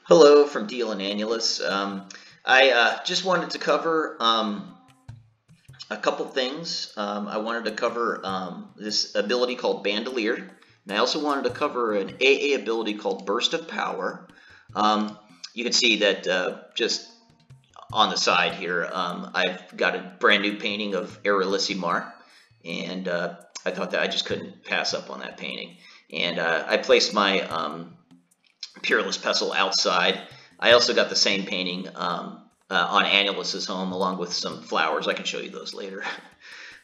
Hello from Deal and Annulus. I just wanted to cover a couple things. I wanted to cover this ability called Bandolier, and I also wanted to cover an AA ability called Burst of Power. You can see that just on the side here, I've got a brand new painting of Erelissima, and I thought that I just couldn't pass up on that painting. And I placed my Peerless Pestle outside. I also got the same painting on Annulus's home along with some flowers. I can show you those later.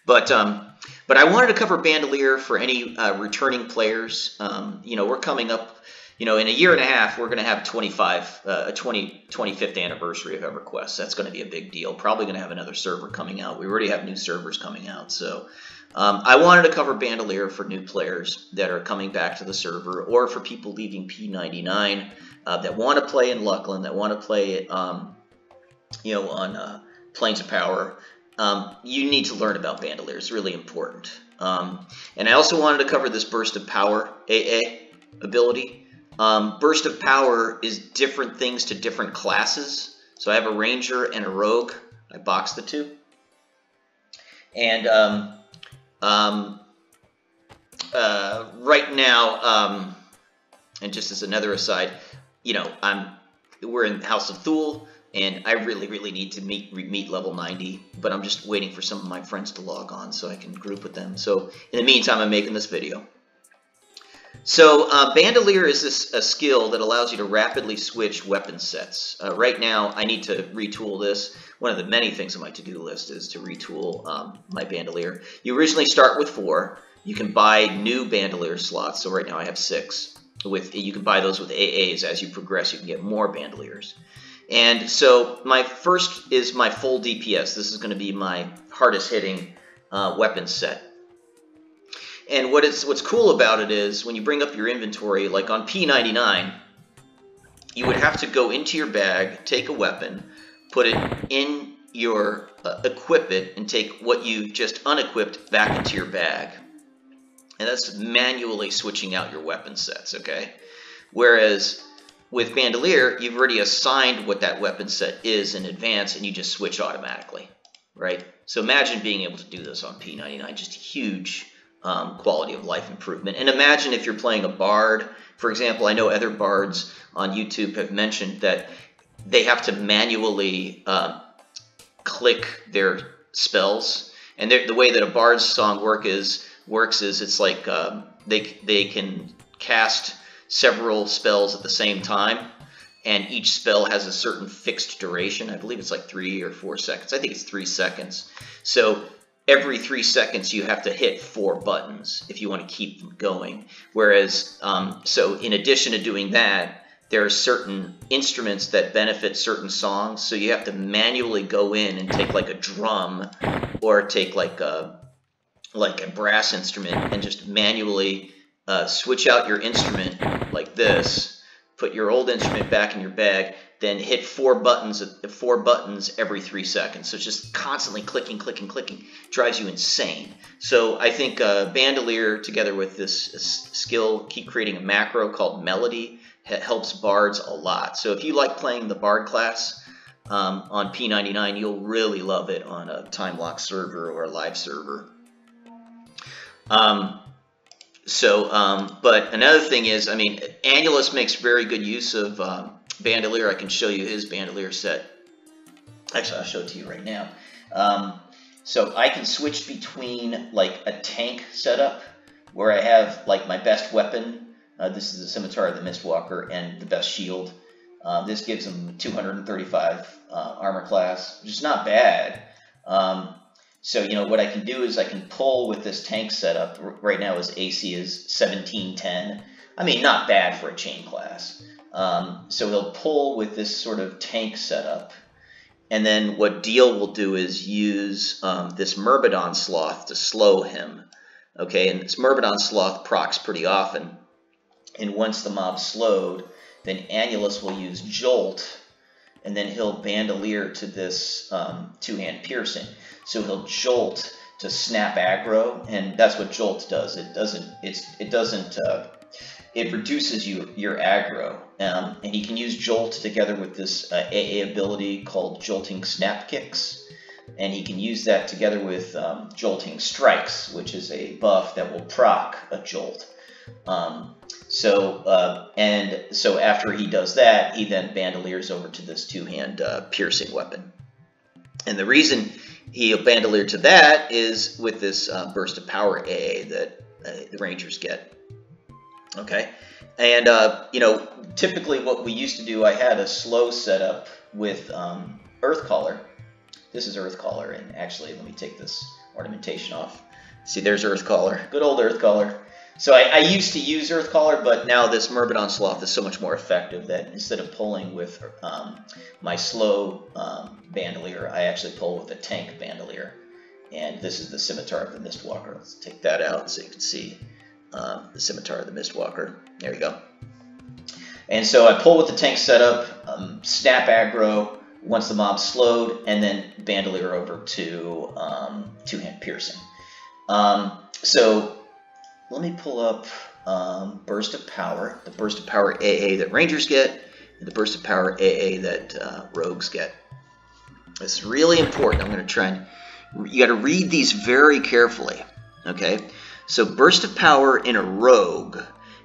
But I wanted to cover Bandolier for any returning players. We're coming up, in a year and a half, we're going to have 25th anniversary of Everquest. That's going to be a big deal. Probably going to have another server coming out. We already have new servers coming out. So I wanted to cover Bandolier for new players that are coming back to the server, or for people leaving P99 that want to play in Luckland, that want to play, on Plains of Power. You need to learn about Bandolier. It's really important. And I also wanted to cover this Burst of Power AA ability. Burst of Power is different things to different classes. So I have a Ranger and a Rogue. I boxed the two. And right now, and just as another aside, we're in House of Thule, and I really need to meet level 90, but I'm just waiting for some of my friends to log on so I can group with them. So in the meantime, I'm making this video. So Bandolier is a skill that allows you to rapidly switch weapon sets. Right now, I need to retool this. One of the many things on my to-do list is to retool my Bandolier. You originally start with 4. You can buy new Bandolier slots. So right now I have 6. You can buy those with AAs. As you progress, you can get more Bandoliers. And so my first is my full DPS. This is going to be my hardest hitting weapon set. And what's cool about it is when you bring up your inventory, like on P99, you would have to go into your bag, take a weapon, put it in your equip it, and take what you just unequipped back into your bag. And that's manually switching out your weapon sets, okay? Whereas with Bandolier, you've already assigned what that weapon set is in advance, and you just switch automatically, right? So imagine being able to do this on P99, just huge quality of life improvement. And imagine if you're playing a bard. For example, I know other bards on YouTube have mentioned that they have to manually click their spells. And the way that a bard's song works is it's like they can cast several spells at the same time, and each spell has a certain fixed duration. I believe it's like 3 or 4 seconds. I think it's 3 seconds. So every 3 seconds you have to hit 4 buttons if you want to keep them going. Whereas, so in addition to doing that, there are certain instruments that benefit certain songs. So you have to manually go in and take like a drum, or take like a brass instrument, and just manually switch out your instrument like this, put your old instrument back in your bag, then hit 4 buttons every 3 seconds. So it's just constantly clicking, drives you insane. So I think Bandolier, together with this skill, keep creating a macro called Melody, helps bards a lot. So if you like playing the bard class on P99, you'll really love it on a time lock server or a live server. But another thing is, Annulus makes very good use of Bandolier. I can show you his Bandolier set. Actually, I'll show it to you right now. So I can switch between like a tank setup, where I have like my best weapon. This is the Scimitar of the Mistwalker, and the best shield. This gives him 235 armor class, which is not bad. So, what I can do is I can pull with this tank setup. Right now his AC is 1710. Not bad for a chain class. So he'll pull with this sort of tank setup. And then what Deal will do is use this Myrmidon Sloth to slow him. Okay, and this Myrmidon Sloth procs pretty often. And once the mob's slowed, then Annulus will use Jolt, and then he'll Bandolier to this 2-hand piercing. So he'll Jolt to snap aggro, and that's what Jolt does. It doesn't It reduces your aggro, and he can use Jolt together with this AA ability called Jolting Snap Kicks, and he can use that together with Jolting Strikes, which is a buff that will proc a Jolt. So after he does that, he then bandoliers over to this two-hand piercing weapon. And the reason he bandoliered to that is with this burst of power AA that the Rangers get. Okay, and you know, typically what we used to do, I had a slow setup with Earthcaller. This is Earthcaller, and actually, let me take this ornamentation off. See, there's Earthcaller, good old Earthcaller. So I used to use Earthcaller, but now this Myrmidon Sloth is so much more effective that instead of pulling with my slow Bandolier, I actually pull with a tank Bandolier. And this is the Scimitar of the Mistwalker. Let's take that out so you can see the Scimitar of the Mistwalker. There you go. And so I pull with the tank setup, snap aggro once the mob's slowed, and then Bandolier over to two-hand piercing. So let me pull up Burst of Power, the Burst of Power AA that Rangers get, and the Burst of Power AA that Rogues get. It's really important. I'm going to try and... You got to read these very carefully, okay? So Burst of Power in a Rogue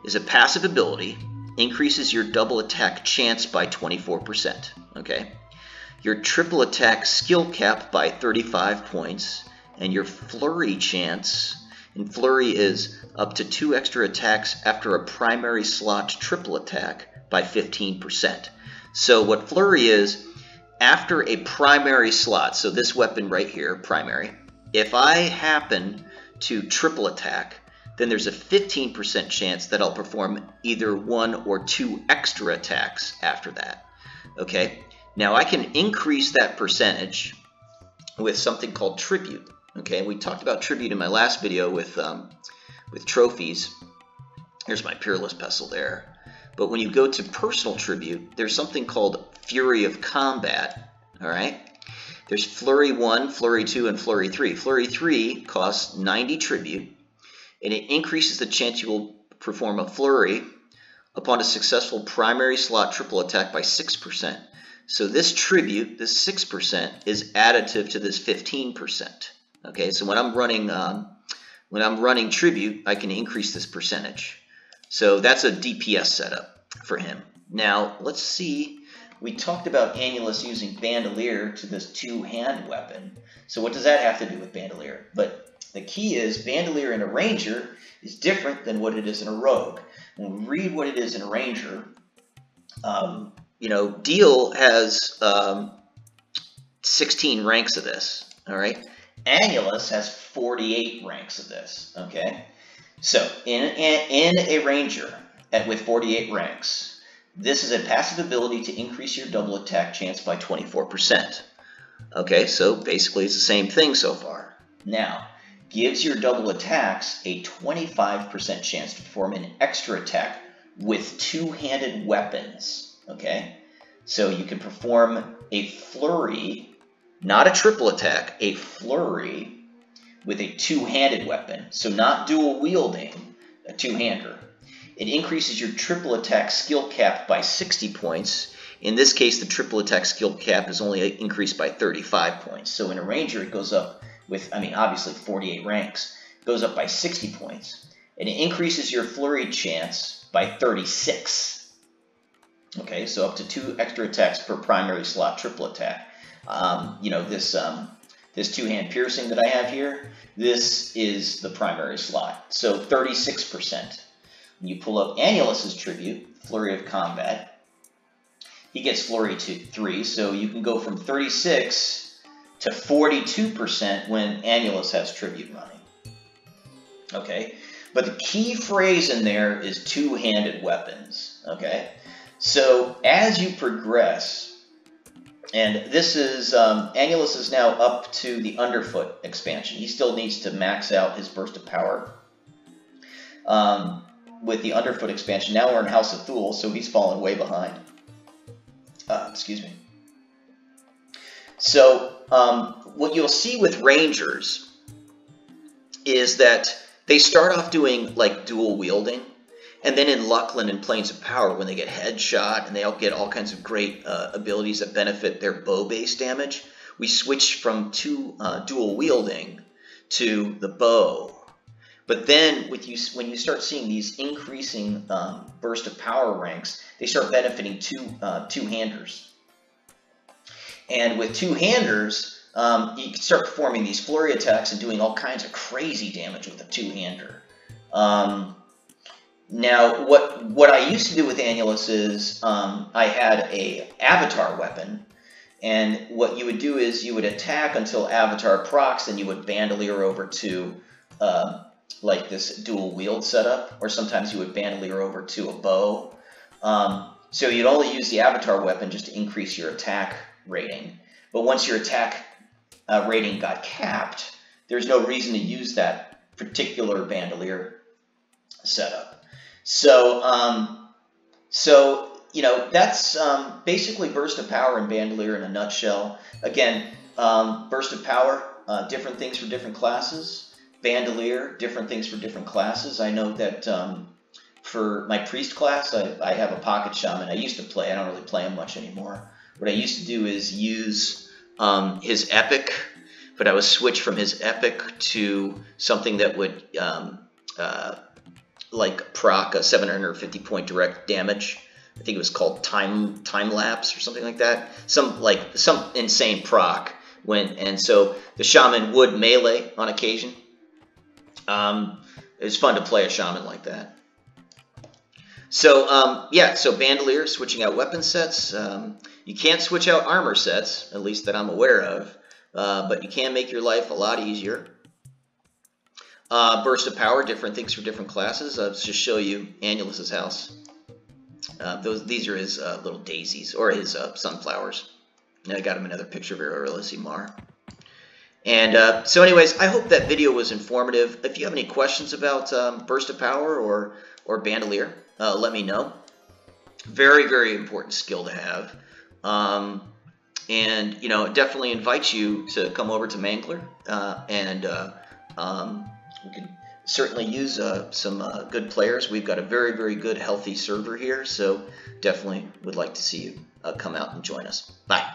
is a passive ability, increases your double attack chance by 24%, okay? Your triple attack skill cap by 35 points, and your flurry chance, and flurry is up to 2 extra attacks after a primary slot triple attack by 15%. So what flurry is, after a primary slot, so this weapon right here, primary, if I happen to triple attack, then there's a 15% chance that I'll perform either 1 or 2 extra attacks after that. Okay, now I can increase that percentage with something called Tribute. Okay, we talked about Tribute in my last video with trophies. Here's my Peerless Pestle there. But when you go to Personal Tribute, there's something called Fury of Combat. All right, there's Flurry 1, Flurry 2, and Flurry 3. Flurry 3 costs 90 Tribute, and it increases the chance you will perform a Flurry upon a successful primary slot triple attack by 6%. So this Tribute, this 6%, is additive to this 15%. Okay, so when I'm running Tribute, I can increase this percentage. So that's a DPS setup for him. Now let's see. We talked about Annulus using Bandolier to this two-hand weapon. So what does that have to do with Bandolier? But the key is Bandolier in a Ranger is different than what it is in a Rogue. When we read what it is in a Ranger, you know, Deal has 16 ranks of this. All right, Annulus has 48 ranks of this. Okay, so in a Ranger with 48 ranks. This is a passive ability to increase your double attack chance by 24%. Okay, so basically it's the same thing so far. Now, gives your double attacks a 25% chance to perform an extra attack with two-handed weapons. Okay, so you can perform a flurry, not a triple attack, a flurry with a two-handed weapon. So not dual wielding, a two-hander. It increases your triple attack skill cap by 60 points. In this case, the triple attack skill cap is only increased by 35 points. So in a Ranger, it goes up with, I mean, obviously 48 ranks, it goes up by 60 points. And it increases your flurry chance by 36. Okay, so up to 2 extra attacks per primary slot triple attack. You know, this two-hand piercing that I have here, this is the primary slot. So 36%. When you pull up Annulus's Tribute, Flurry of Combat, he gets Flurry to 3, so you can go from 36 to 42% when Annulus has Tribute running. Okay, but the key phrase in there is two-handed weapons. Okay, so as you progress, and this is, Annulus is now up to the Underfoot expansion. He still needs to max out his Burst of Power. With the Underfoot expansion, now we're in House of Thule, so he's fallen way behind. Excuse me. So what you'll see with Rangers is that they start off doing like dual wielding, And then in Lucklin and Planes of Power, when they get headshot and they all get all kinds of great abilities that benefit their bow-based damage, we switch from dual wielding to the bow. But then when you start seeing these increasing burst of power ranks, they start benefiting two-handers. And with two-handers, you can start performing these flurry attacks and doing all kinds of crazy damage with a two-hander. Now, what I used to do with Annulus is I had a avatar weapon, and what you would do is you would attack until avatar procs, and you would bandolier over to like this dual wield setup, or sometimes you would bandolier over to a bow. So you'd only use the avatar weapon just to increase your attack rating. But once your attack rating got capped, there's no reason to use that particular bandolier setup. So, you know, that's basically Burst of Power and Bandolier in a nutshell. Again, Burst of Power, different things for different classes. Bandolier, different things for different classes. I know that for my Priest class, I have a Pocket Shaman. I used to play. I don't really play him much anymore. What I used to do is use his Epic, but I would switch from his Epic to something that would like proc a 750 point direct damage. I think it was called time lapse or something like that. Some insane proc and so the shaman would melee on occasion. It was fun to play a shaman like that. So yeah, so Bandolier, switching out weapon sets. You can't switch out armor sets, at least that I'm aware of, but you can make your life a lot easier. Burst of Power, different things for different classes. I'll just show you Annulus's house. These are his little daisies, or his sunflowers. And I got him another picture of Mar. And so anyways, I hope that video was informative. If you have any questions about Burst of Power or Bandolier, let me know. Very, very important skill to have. And, you know, definitely invite you to come over to Mangler, we can certainly use some good players. We've got a very, very good, healthy server here, so definitely would like to see you come out and join us. Bye.